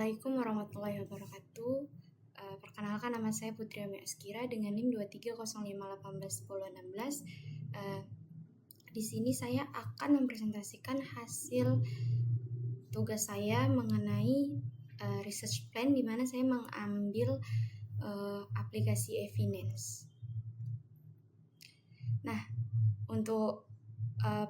Assalamualaikum warahmatullahi wabarakatuh. Perkenalkan, nama saya Putri Ame Askira dengan NIM 2305181016. Di sini saya akan mempresentasikan hasil tugas saya mengenai research plan, di mana saya mengambil aplikasi Efinance. Nah, untuk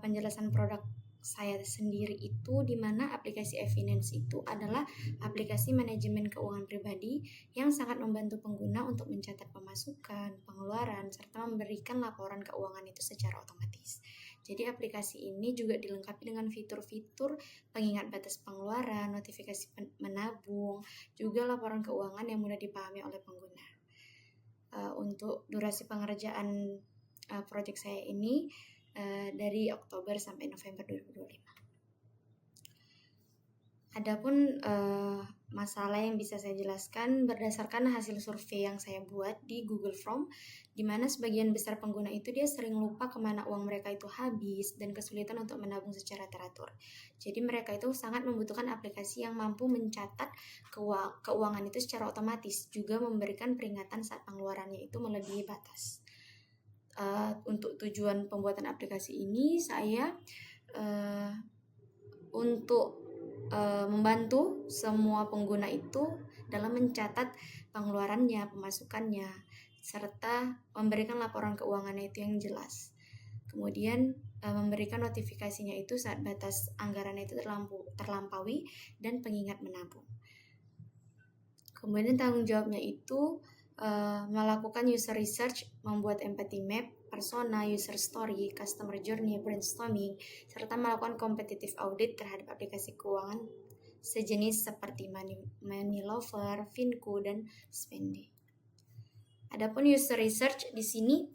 penjelasan produk saya sendiri itu, di mana aplikasi Efinance itu adalah aplikasi manajemen keuangan pribadi yang sangat membantu pengguna untuk mencatat pemasukan, pengeluaran, serta memberikan laporan keuangan itu secara otomatis. Jadi aplikasi ini juga dilengkapi dengan fitur-fitur pengingat batas pengeluaran, notifikasi menabung, juga laporan keuangan yang mudah dipahami oleh pengguna. Untuk durasi pengerjaan proyek saya ini dari Oktober sampai November 2025. Adapun masalah yang bisa saya jelaskan berdasarkan hasil survei yang saya buat di Google Form, di mana sebagian besar pengguna itu dia sering lupa kemana uang mereka itu habis dan kesulitan untuk menabung secara teratur. Jadi mereka itu sangat membutuhkan aplikasi yang mampu mencatat keuangan itu secara otomatis, juga memberikan peringatan saat pengeluarannya itu melebihi batas. Untuk tujuan pembuatan aplikasi ini, saya untuk membantu semua pengguna itu dalam mencatat pengeluarannya, pemasukannya, serta memberikan laporan keuangannya itu yang jelas. Kemudian memberikan notifikasinya itu saat batas anggarannya itu terlampaui dan pengingat menabung. Kemudian tanggung jawabnya itu melakukan user research, membuat empathy map, persona, user story, customer journey, brainstorming, serta melakukan competitive audit terhadap aplikasi keuangan sejenis seperti Moneylover, Finku, dan Spendi. Adapun user research di sini,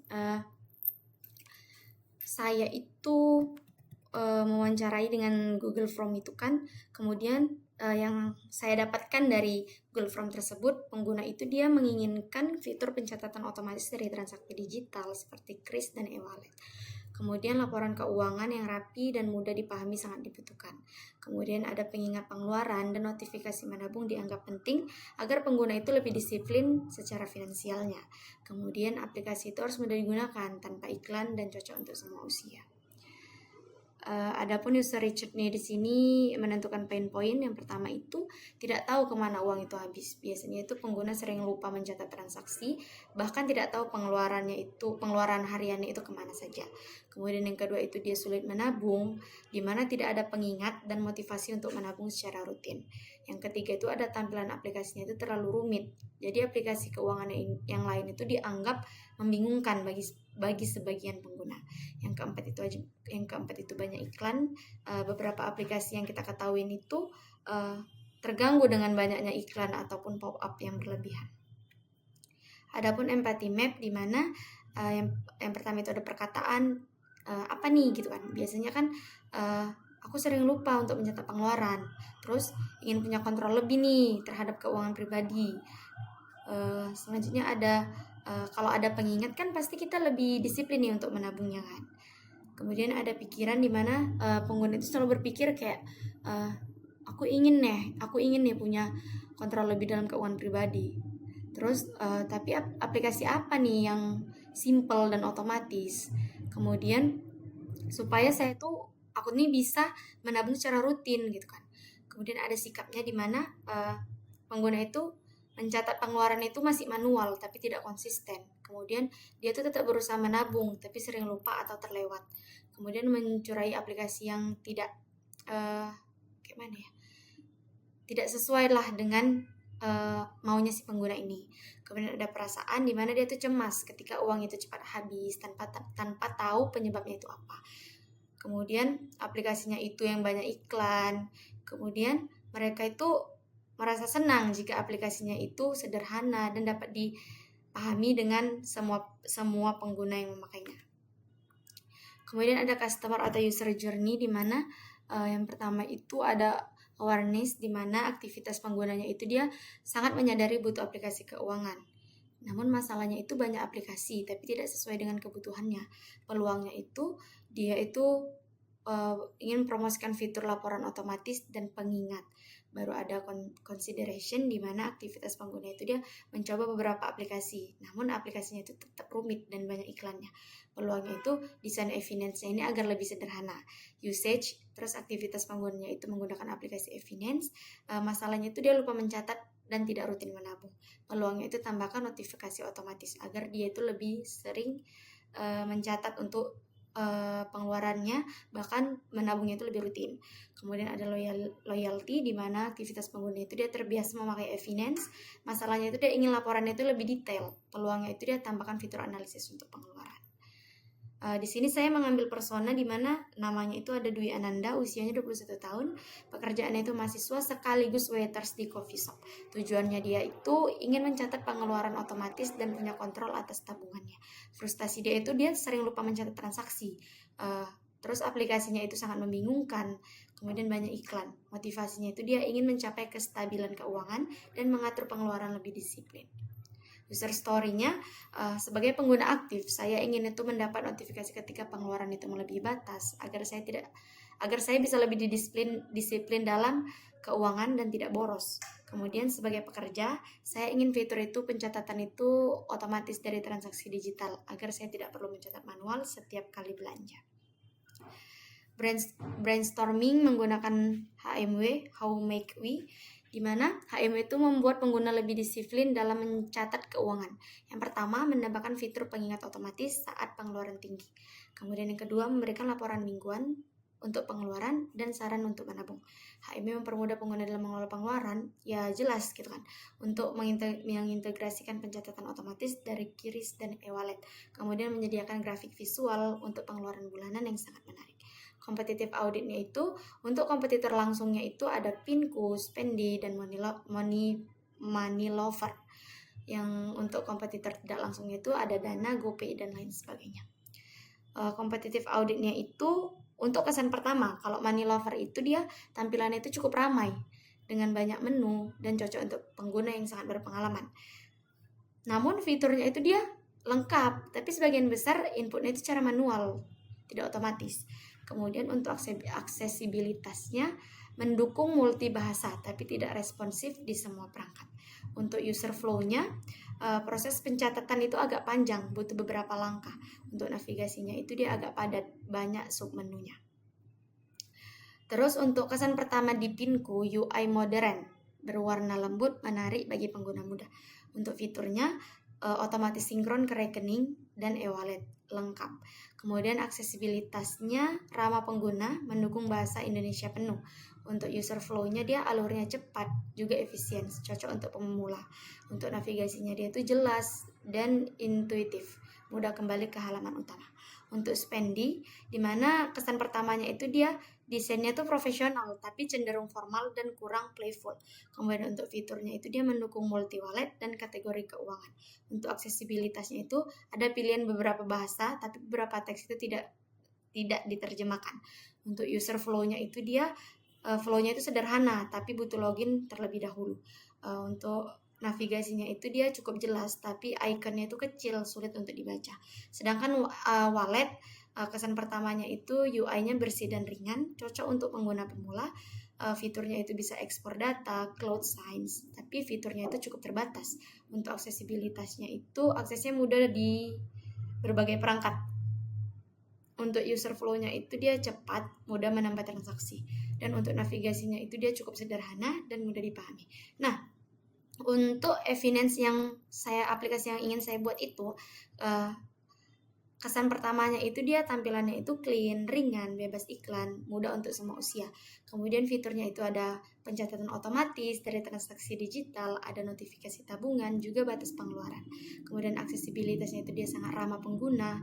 saya itu mewawancarai dengan Google Form itu kan, kemudian yang saya dapatkan dari Google Form tersebut, pengguna itu dia menginginkan fitur pencatatan otomatis dari transaksi digital seperti Kris dan e-wallet. Kemudian laporan keuangan yang rapi dan mudah dipahami sangat dibutuhkan. Kemudian ada pengingat pengeluaran dan notifikasi menabung dianggap penting agar pengguna itu lebih disiplin secara finansialnya. Kemudian aplikasi itu harus mudah digunakan tanpa iklan dan cocok untuk semua usia. Adapun user research nih di sini menentukan pain point. Yang pertama itu tidak tahu kemana uang itu habis. Biasanya itu pengguna sering lupa mencatat transaksi, bahkan tidak tahu pengeluaran hariannya itu kemana saja. Kemudian yang kedua itu dia sulit menabung, di mana tidak ada pengingat dan motivasi untuk menabung secara rutin. Yang ketiga itu ada tampilan aplikasinya itu terlalu rumit. Jadi aplikasi keuangan yang lain itu dianggap membingungkan bagi sebagian pengguna. Yang keempat itu banyak iklan. Beberapa aplikasi yang kita ketahui itu terganggu dengan banyaknya iklan ataupun pop-up yang berlebihan. Adapun empathy map, di mana yang pertama itu ada perkataan apa nih gitu kan. Biasanya kan aku sering lupa untuk mencatat pengeluaran, terus ingin punya kontrol lebih nih terhadap keuangan pribadi. Selanjutnya ada kalau ada pengingat kan pasti kita lebih disiplin nih untuk menabungnya kan. Kemudian ada pikiran di mana pengguna itu selalu berpikir kayak aku ingin nih punya kontrol lebih dalam keuangan pribadi. Terus tapi aplikasi apa nih yang simple dan otomatis? Kemudian supaya aku nih bisa menabung secara rutin gitu kan. Kemudian ada sikapnya di mana pengguna itu mencatat pengeluaran itu masih manual tapi tidak konsisten. Kemudian dia tuh tetap berusaha menabung tapi sering lupa atau terlewat. Kemudian mencuri aplikasi yang tidak tidak sesuai lah dengan maunya si pengguna ini. Kemudian ada perasaan di mana dia tuh cemas ketika uang itu cepat habis tanpa tahu penyebabnya itu apa. Kemudian aplikasinya itu yang banyak iklan. Kemudian mereka itu merasa senang jika aplikasinya itu sederhana dan dapat dipahami dengan semua pengguna yang memakainya. Kemudian ada customer atau user journey, di mana yang pertama itu ada awareness, di mana aktivitas penggunanya itu dia sangat menyadari butuh aplikasi keuangan. Namun masalahnya itu banyak aplikasi tapi tidak sesuai dengan kebutuhannya. Peluangnya itu dia itu ingin promosikan fitur laporan otomatis dan pengingat. baru ada consideration di mana aktivitas pengguna itu dia mencoba beberapa aplikasi, namun aplikasinya itu tetap rumit dan banyak iklannya. Peluangnya itu desain evidence-nya ini agar lebih sederhana. Usage, terus aktivitas penggunanya itu menggunakan aplikasi evidence. Masalahnya itu dia lupa mencatat dan tidak rutin menabung. Peluangnya itu tambahkan notifikasi otomatis agar dia itu lebih sering mencatat untuk pengeluarannya, bahkan menabungnya itu lebih rutin. Kemudian ada loyalty, di mana aktivitas pengguna itu dia terbiasa memakai evidence. Masalahnya itu dia ingin laporannya itu lebih detail. Peluangnya itu dia tambahkan fitur analisis untuk pengeluaran. Di sini saya mengambil persona di mana namanya itu ada Dwi Ananda, usianya 21 tahun, pekerjaannya itu mahasiswa sekaligus waiters di coffee shop. Tujuannya dia itu ingin mencatat pengeluaran otomatis dan punya kontrol atas tabungannya. Frustasi dia itu dia sering lupa mencatat transaksi. Terus aplikasinya itu sangat membingungkan, kemudian banyak iklan. Motivasinya itu dia ingin mencapai kestabilan keuangan dan mengatur pengeluaran lebih disiplin. User story-nya, sebagai pengguna aktif, saya ingin itu mendapat notifikasi ketika pengeluaran itu melebihi batas agar saya bisa lebih disiplin dalam keuangan dan tidak boros. Kemudian sebagai pekerja, saya ingin fitur itu pencatatan itu otomatis dari transaksi digital agar saya tidak perlu mencatat manual setiap kali belanja. Brainstorming menggunakan HMW, How Make We, di mana HMW itu membuat pengguna lebih disiplin dalam mencatat keuangan. Yang pertama, menambahkan fitur pengingat otomatis saat pengeluaran tinggi. Kemudian yang kedua, memberikan laporan mingguan untuk pengeluaran dan saran untuk menabung. HMW mempermudah pengguna dalam mengelola pengeluaran, ya jelas gitu kan, untuk mengintegrasikan pencatatan otomatis dari QRIS dan e-wallet. Kemudian menyediakan grafik visual untuk pengeluaran bulanan yang sangat menarik. Kompetitif auditnya itu, untuk kompetitor langsungnya itu ada Pinku, Spendi, dan Moneylover. Yang untuk kompetitor tidak langsungnya itu ada Dana, GoPay, dan lain sebagainya. Kompetitif auditnya itu untuk kesan pertama, kalau Moneylover itu dia tampilannya itu cukup ramai dengan banyak menu dan cocok untuk pengguna yang sangat berpengalaman. Namun fiturnya itu dia lengkap, tapi sebagian besar inputnya itu secara manual, tidak otomatis. Kemudian untuk aksesibilitasnya mendukung multibahasa tapi tidak responsif di semua perangkat. Untuk user flow-nya, proses pencatatan itu agak panjang, butuh beberapa langkah. Untuk navigasinya itu dia agak padat, banyak submenunya. Terus untuk kesan pertama di Pinku, UI modern, berwarna lembut, menarik bagi pengguna muda. Untuk fiturnya, otomatis sinkron ke rekening dan e-wallet lengkap. Kemudian aksesibilitasnya ramah pengguna, mendukung bahasa Indonesia penuh. Untuk user flow-nya dia alurnya cepat, juga efisien, cocok untuk pemula. Untuk navigasinya dia itu jelas dan intuitif, mudah kembali ke halaman utama. Untuk Spendi, di mana kesan pertamanya itu dia desainnya tuh profesional tapi cenderung formal dan kurang playful. Kemudian untuk fiturnya itu dia mendukung multi wallet dan kategori keuangan. Untuk aksesibilitasnya itu ada pilihan beberapa bahasa tapi beberapa teks itu tidak diterjemahkan. Untuk user flow-nya itu dia flow-nya itu sederhana tapi butuh login terlebih dahulu. Untuk navigasinya itu dia cukup jelas tapi ikonnya itu kecil, sulit untuk dibaca. Sedangkan wallet, kesan pertamanya itu UI-nya bersih dan ringan, cocok untuk pengguna pemula. Fiturnya itu bisa ekspor data, cloud science, tapi fiturnya itu cukup terbatas. Untuk aksesibilitasnya itu aksesnya mudah di berbagai perangkat. Untuk user flow-nya itu dia cepat, mudah menambah transaksi. Dan untuk navigasinya itu dia cukup sederhana dan mudah dipahami. Nah, untuk evidence aplikasi yang ingin saya buat itu, kesan pertamanya itu dia tampilannya itu clean, ringan, bebas iklan, mudah untuk semua usia. Kemudian fiturnya itu ada pencatatan otomatis dari transaksi digital, ada notifikasi tabungan, juga batas pengeluaran. Kemudian aksesibilitasnya itu dia sangat ramah pengguna,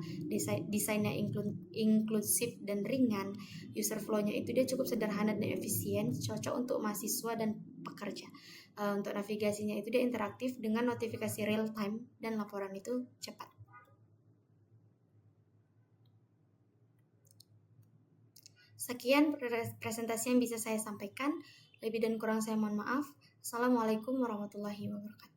desainnya inklusif dan ringan, user flow-nya itu dia cukup sederhana dan efisien, cocok untuk mahasiswa dan pekerja. Untuk navigasinya itu dia interaktif dengan notifikasi real time dan laporan itu cepat. Sekian presentasi yang bisa saya sampaikan. Lebih dan kurang saya mohon maaf. Assalamualaikum warahmatullahi wabarakatuh.